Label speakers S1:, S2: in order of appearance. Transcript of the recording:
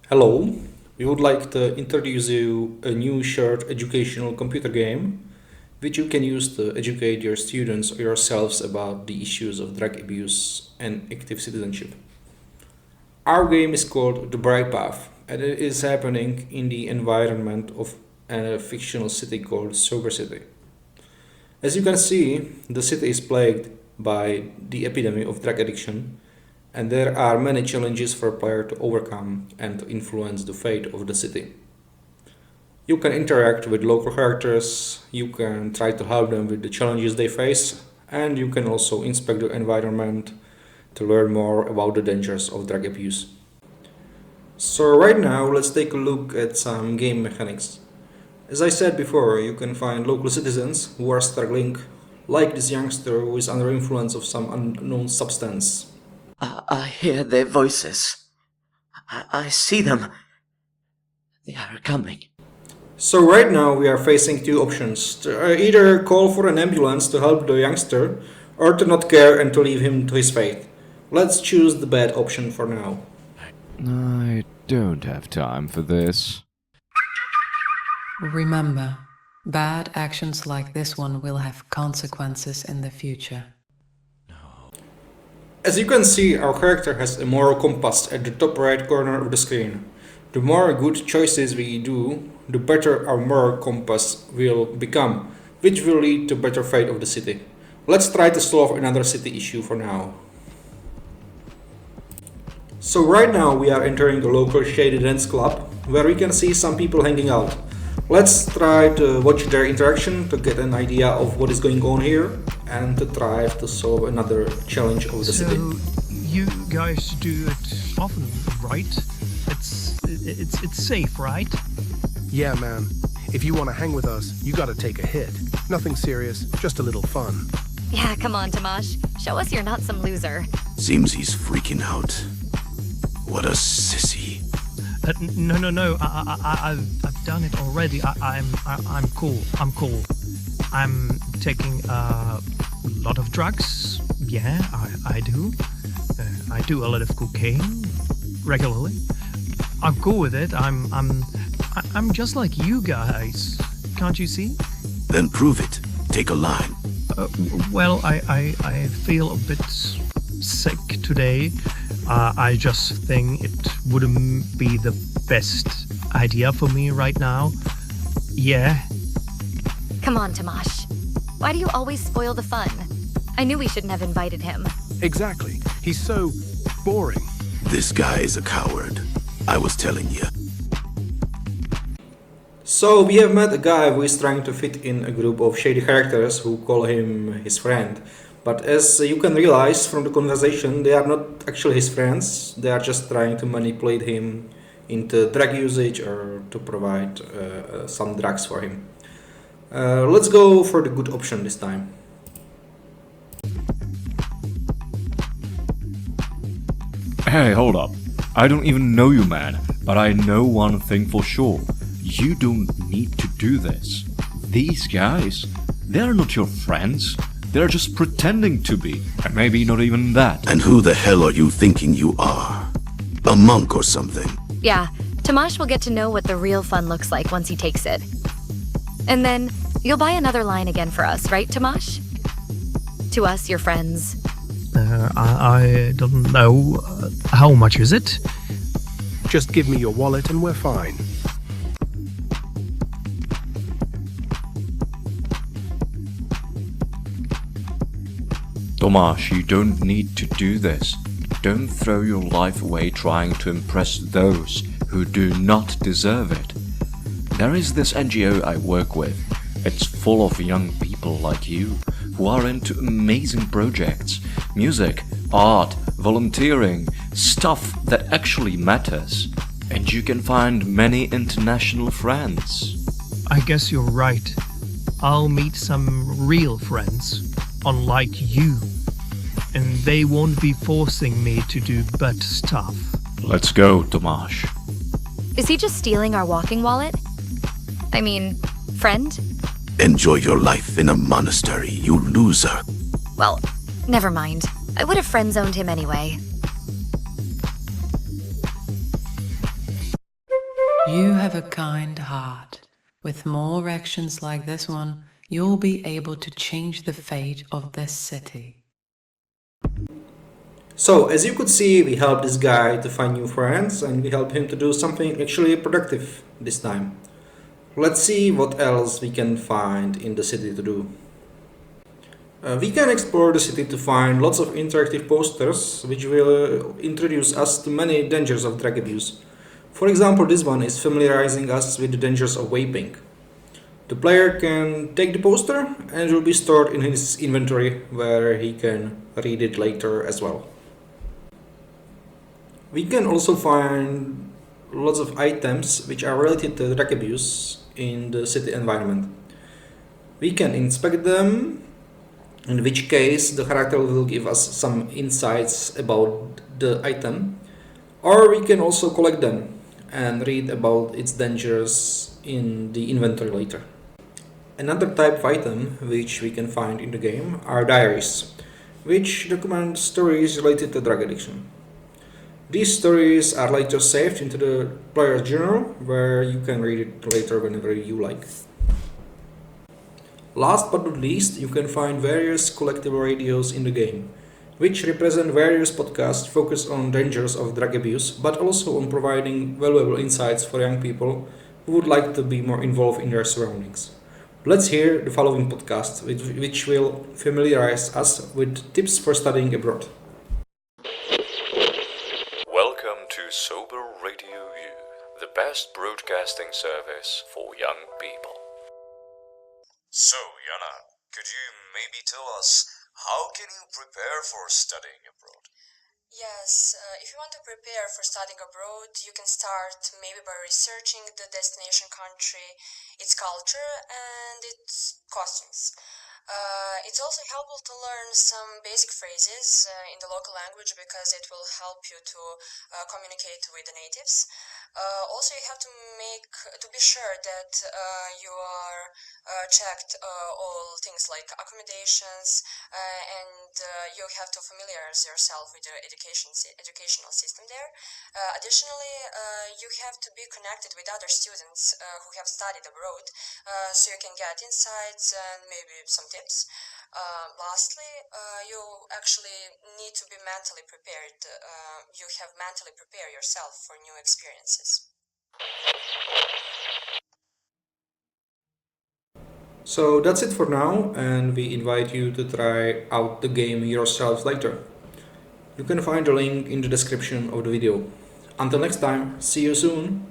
S1: Hello, we would like to introduce you a new shared educational computer game which you can use to educate your students or yourselves about the issues of drug abuse and active citizenship. Our game is called The Bright Path and it is happening in the environment of a fictional city called Sober City. As you can see, the city is plagued by the epidemic of drug addiction and there are many challenges for a player to overcome and to influence the fate of the city. You can interact with local characters, you can try to help them with the challenges they face, and you can also inspect the environment to learn more about the dangers of drug abuse. So right now, let's take a look at some game mechanics. As I said before, you can find local citizens who are struggling, like this youngster who is under influence of some unknown substance.
S2: I hear their voices. I see them. They are coming.
S1: So right now we are facing two options. To either call for an ambulance to help the youngster or to not care and to leave him to his fate. Let's choose the bad option for now.
S3: I don't have time for this.
S4: Remember, bad actions like this one will have consequences in the future.
S1: As you can see, our character has a moral compass at the top right corner of the screen. The more good choices we do, the better our moral compass will become, which will lead to better fate of the city. Let's try to solve another city issue for now. So right now we are entering the local shady dance club, where we can see some people hanging out. Let's try to watch their interaction to get an idea of what is going on here and to try to solve another challenge of the city.
S5: So you guys do it often, right? It's safe, right?
S6: Yeah, man. If you want to hang with us, you gotta take a hit. Nothing serious, just a little fun.
S7: Yeah, come on, Tomasz. Show us you're not some loser.
S8: Seems he's freaking out. What a sissy.
S5: No. I've done it already. I'm cool. I'm taking a lot of drugs. Yeah, I do. I do a lot of cocaine regularly. I'm cool with it. I'm just like you guys. Can't you see?
S8: Then prove it. Take a line.
S5: Well, I feel a bit sick today. I just think it wouldn't be the best idea for me right now. Yeah.
S7: Come on, Tomasz. Why do you always spoil the fun? I knew we shouldn't have invited him.
S6: Exactly. He's so boring.
S8: This guy is a coward. I was telling you.
S1: So we have met a guy who is trying to fit in a group of shady characters who call him his friend. But as you can realize from the conversation, they are not actually his friends. They are just trying to manipulate him into drug usage or to provide some drugs for him. Let's go for the good option this time.
S3: Hey, hold up. I don't even know you, man, but I know one thing for sure. You don't need to do this. These guys, they're not your friends. They're just pretending to be, and maybe not even that.
S8: And who the hell are you thinking you are? A monk or something?
S7: Yeah, Tomasz will get to know what the real fun looks like once he takes it. And then you'll buy another line again for us, right, Tomasz? To us, your friends.
S5: I don't know. How much is it?
S6: Just give me your wallet and we're fine.
S3: Tomasz, you don't need to do this. Don't throw your life away trying to impress those who do not deserve it. There is this NGO I work with. It's full of young people like you who are into amazing projects, music, art, volunteering, stuff that actually matters. And you can find many international friends.
S5: I guess you're right. I'll meet some real friends, unlike you. And they won't be forcing me to do bad stuff.
S3: Let's go, Tomasz.
S7: Is he just stealing our walking wallet? I mean, friend?
S8: Enjoy your life in a monastery, you loser.
S7: Well, never mind. I would have friend-zoned him anyway.
S4: You have a kind heart. With more actions like this one, you'll be able to change the fate of this city.
S1: So, as you could see, we helped this guy to find new friends and we helped him to do something actually productive this time. Let's see what else we can find in the city to do. We can explore the city to find lots of interactive posters which will introduce us to many dangers of drug abuse. For example, this one is familiarizing us with the dangers of vaping. The player can take the poster and it will be stored in his inventory where he can read it later as well. We can also find lots of items which are related to drug abuse in the city environment. We can inspect them, in which case the character will give us some insights about the item, or we can also collect them and read about its dangers in the inventory later. Another type of item which we can find in the game are diaries, which document stories related to drug addiction. These stories are later saved into the player's journal, where you can read it later whenever you like. Last but not least, you can find various collectible radios in the game, which represent various podcasts focused on dangers of drug abuse, but also on providing valuable insights for young people who would like to be more involved in their surroundings. Let's hear the following podcast, which will familiarize us with tips for studying abroad.
S3: Welcome to Sober Radio U, the best broadcasting service for young people.
S9: So, Yana, could you maybe tell us how can you prepare for studying abroad?
S10: Yes, if you want to prepare for studying abroad, you can start maybe by researching the destination country, its culture, and its costumes. It's also helpful to learn some basic phrases in the local language because it will help you to communicate with the natives. Also, you have to be sure that you are checked all things like accommodations, and you have to familiarize yourself with the educational system there. Additionally, you have to be connected with other students who have studied abroad, so you can get insights and maybe some tips. Lastly, you actually need to be mentally prepared. You have mentally prepare yourself for new experiences.
S1: So that's it for now, and we invite you to try out the game yourselves later. You can find the link in the description of the video. Until next time, see you soon!